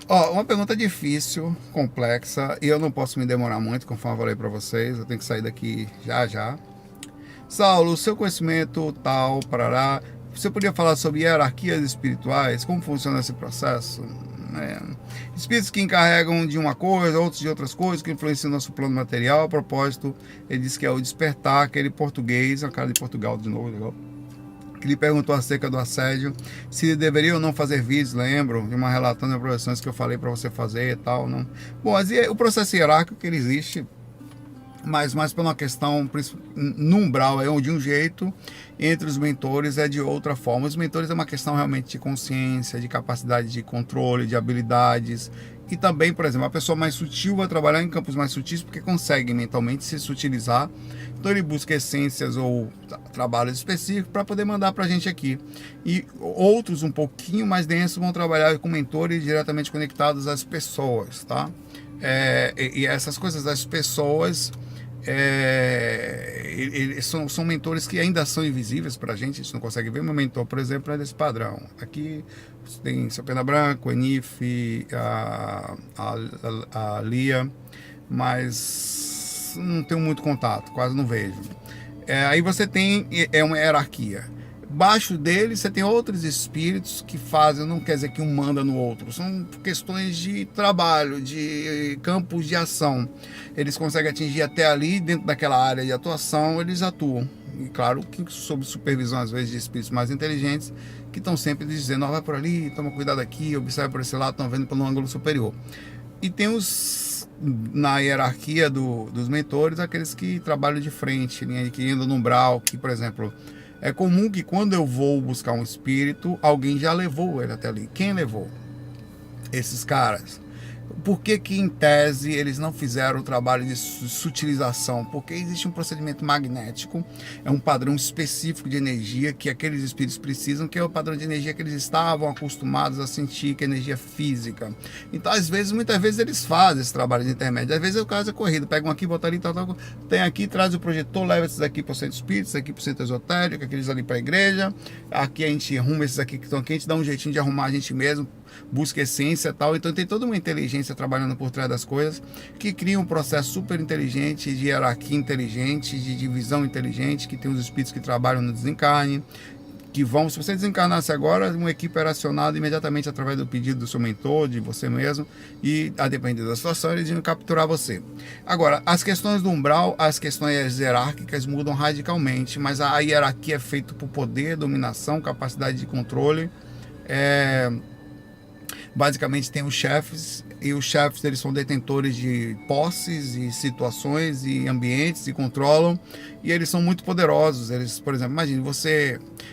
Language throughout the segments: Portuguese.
Ó, uma pergunta difícil, complexa, e eu não posso me demorar muito, conforme eu falei para vocês, eu tenho que sair daqui já já. Saulo, seu conhecimento tal, parará, você podia falar sobre hierarquias espirituais, como funciona esse processo? É, espíritos que encarregam de uma coisa, outros de outras coisas, que influenciam o nosso plano material. A propósito, ele disse que é o despertar, aquele português, a cara de Portugal de novo, legal, que lhe perguntou acerca do assédio, se deveria ou não fazer vídeos, lembro, de uma relatando as profissões que eu falei para você fazer e tal, não. Bom, mas o processo hierárquico que ele existe, mas mais por uma questão no umbral é de um jeito, entre os mentores é de outra forma. Os mentores é uma questão realmente de consciência, de capacidade de controle, de habilidades. E também, por exemplo, a pessoa mais sutil vai trabalhar em campos mais sutis porque consegue mentalmente se sutilizar. Então ele busca essências ou trabalhos específicos para poder mandar para a gente aqui. E outros um pouquinho mais densos vão trabalhar com mentores diretamente conectados às pessoas, tá? E essas coisas das pessoas são mentores que ainda são invisíveis para a gente não consegue ver. Meu mentor, por exemplo, é desse padrão. Aqui tem seu Pena Branco, Enif, a Lia, mas não tenho muito contato, quase não vejo. Aí você tem uma hierarquia. Baixo dele você tem outros espíritos que fazem, não quer dizer que um manda no outro, são questões de trabalho, de campos de ação. Eles conseguem atingir até ali, dentro daquela área de atuação, eles atuam. E claro que sob supervisão às vezes de espíritos mais inteligentes, que estão sempre dizendo, ó, vai por ali, toma cuidado aqui, observa por esse lado, estão vendo pelo ângulo superior. E tem na hierarquia dos mentores, aqueles que trabalham de frente, que andam no umbral, que, por exemplo, é comum que quando eu vou buscar um espírito, alguém já levou ele até ali. Quem levou? Esses caras. Por que em tese eles não fizeram o trabalho de sutilização? Porque existe um procedimento magnético, é um padrão específico de energia que aqueles espíritos precisam, que é o padrão de energia que eles estavam acostumados a sentir, que é energia física. Então, muitas vezes eles fazem esse trabalho de intermédio. Às vezes o caso é corrido, pega um aqui, bota ali, tal, tem aqui, traz o projetor, leva esses aqui para o centro espírita, esses aqui para o centro esotérico, aqueles ali para a igreja. Aqui a gente arruma esses aqui que estão aqui, a gente dá um jeitinho de arrumar a gente mesmo, busca essência e tal. Então tem toda uma inteligência trabalhando por trás das coisas, que cria um processo super inteligente, de hierarquia inteligente, de divisão inteligente, que tem os espíritos que trabalham no desencarne, que vão, se você desencarnasse agora, uma equipe era acionada imediatamente através do pedido do seu mentor, de você mesmo, e a depender da situação, eles iam capturar você. Agora, as questões do umbral, as questões hierárquicas mudam radicalmente, mas a hierarquia é feita por poder, dominação, capacidade de controle. Basicamente tem os chefes, e os chefes eles são detentores de posses e situações e ambientes e controlam, e eles são muito poderosos. Eles, por exemplo, imagine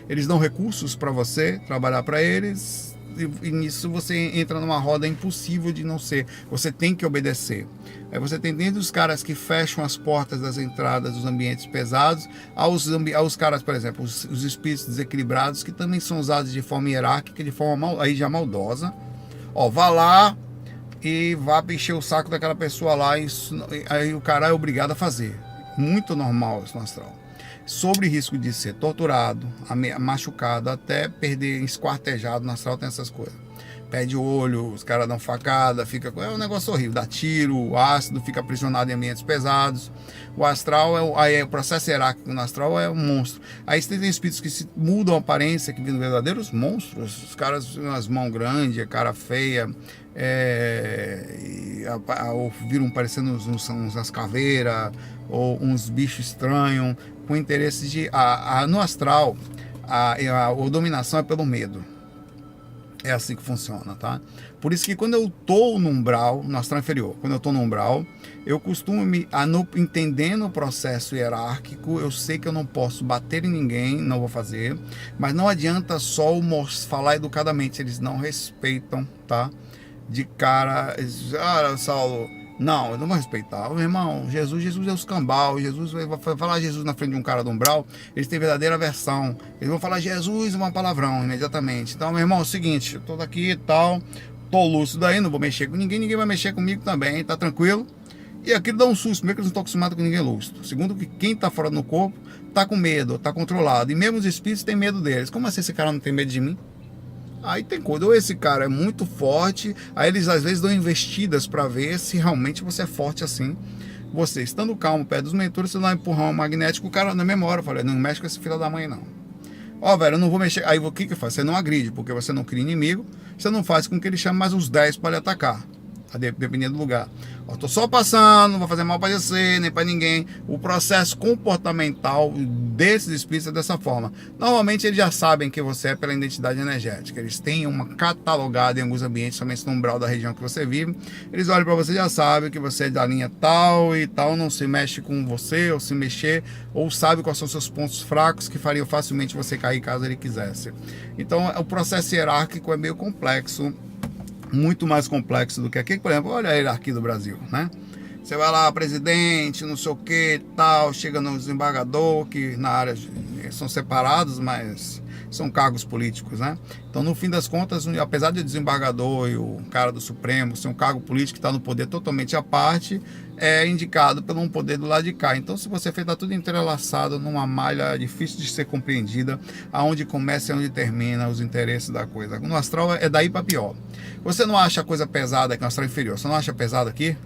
eles dão recursos para você trabalhar para eles, e nisso você entra numa roda impossível de não ser, você tem que obedecer. Aí você tem desde os caras que fecham as portas das entradas dos ambientes pesados, aos caras, por exemplo, os espíritos desequilibrados, que também são usados de forma hierárquica, de forma aí já maldosa. Ó, vá lá e vá encher o saco daquela pessoa lá, aí o cara é obrigado a fazer. Muito normal isso no astral. Sobre risco de ser torturado, machucado, até perder, esquartejado no astral, tem essas coisas. Perde olho, os caras dão facada, é um negócio horrível, dá tiro, o ácido, fica aprisionado em ambientes pesados. O astral, o processo hierárquico no astral é um monstro. Aí você tem espíritos que se mudam a aparência, que viram verdadeiros monstros. Os caras com as mãos grandes, a cara feia, ou viram parecendo umas caveiras, ou uns bichos estranhos, com interesse de... no astral, a dominação é pelo medo. É assim que funciona, tá? Por isso que quando eu tô no umbral, no astral inferior, quando eu tô no umbral, eu costumo entendendo o processo hierárquico, eu sei que eu não posso bater em ninguém, não vou fazer, mas não adianta só falar educadamente, eles não respeitam, tá? De cara, Saulo, não, eu não vou respeitar. Meu irmão, Jesus é os cambal. Jesus vai falar Jesus na frente de um cara do umbral, eles têm verdadeira aversão. Eles vão falar Jesus, uma palavrão, imediatamente. Então, meu irmão, é o seguinte, eu tô daqui e tal, tô lúcido aí, não vou mexer com ninguém vai mexer comigo também, tá tranquilo? E aquilo dá um susto, primeiro que eles não estão acostumados com ninguém lúcido. Segundo, que quem tá fora do corpo tá com medo, tá controlado. E mesmo os espíritos têm medo deles. Como assim esse cara não tem medo de mim? Aí tem coisa, ou esse cara é muito forte, aí eles às vezes dão investidas para ver se realmente você é forte assim. Você estando calmo perto dos mentores, você dá um empurrão magnético, o cara na memória, eu falei, não mexe com esse filho da mãe não. Ó, velho, eu não vou mexer. Aí o que que faz? Você não agride, porque você não cria inimigo, você não faz com que ele chame mais uns 10 para lhe atacar, dependendo do lugar. Ó, tô só passando, não vou fazer mal para você, nem para ninguém. O processo comportamental desses espíritos é dessa forma. Normalmente eles já sabem que você é pela identidade energética. Eles têm uma catalogada em alguns ambientes, somente no umbral da região que você vive. Eles olham para você e já sabem que você é da linha tal e tal, não se mexe com você, ou se mexer, ou sabe quais são seus pontos fracos que fariam facilmente você cair caso ele quisesse. Então o processo hierárquico é meio complexo, muito mais complexo do que aqui, por exemplo, olha a hierarquia do Brasil, né? Você vai lá, presidente, não sei o que, tal, chega no desembargador, que na área são separados, mas são cargos políticos, né? Então, no fim das contas, apesar de o desembargador e o cara do Supremo ser um cargo político que está no poder totalmente à parte, é indicado pelo um poder do lado de cá. Então, se você fez, tá tudo entrelaçado numa malha difícil de ser compreendida, aonde começa e onde termina os interesses da coisa. No astral é daí para pior. Você não acha a coisa pesada aqui no astral inferior? Você não acha pesado aqui?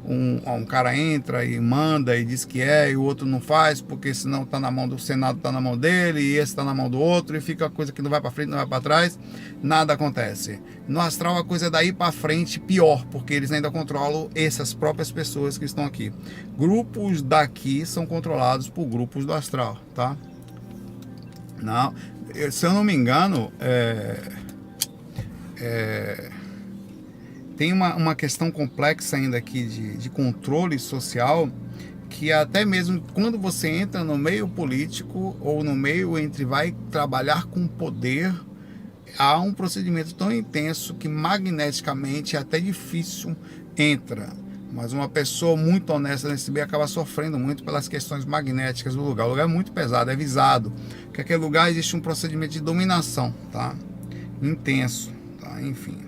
Um cara entra e manda e diz que é, e o outro não faz, porque senão está na mão do Senado, está na mão dele, e esse está na mão do outro, e fica a coisa que não vai para frente, não vai para trás, nada acontece. No astral a coisa é daí para frente pior, porque eles ainda controlam essas próprias pessoas que estão aqui. Grupos daqui são controlados por grupos do astral, tá? Não, se eu não me engano, tem uma questão complexa ainda aqui de controle social, que até mesmo quando você entra no meio político ou no meio entre vai trabalhar com poder, há um procedimento tão intenso que magneticamente é até difícil entra. Mas uma pessoa muito honesta nesse meio acaba sofrendo muito pelas questões magnéticas do lugar. O lugar é muito pesado, é visado, que aquele lugar existe um procedimento de dominação, tá? Intenso, tá? Enfim.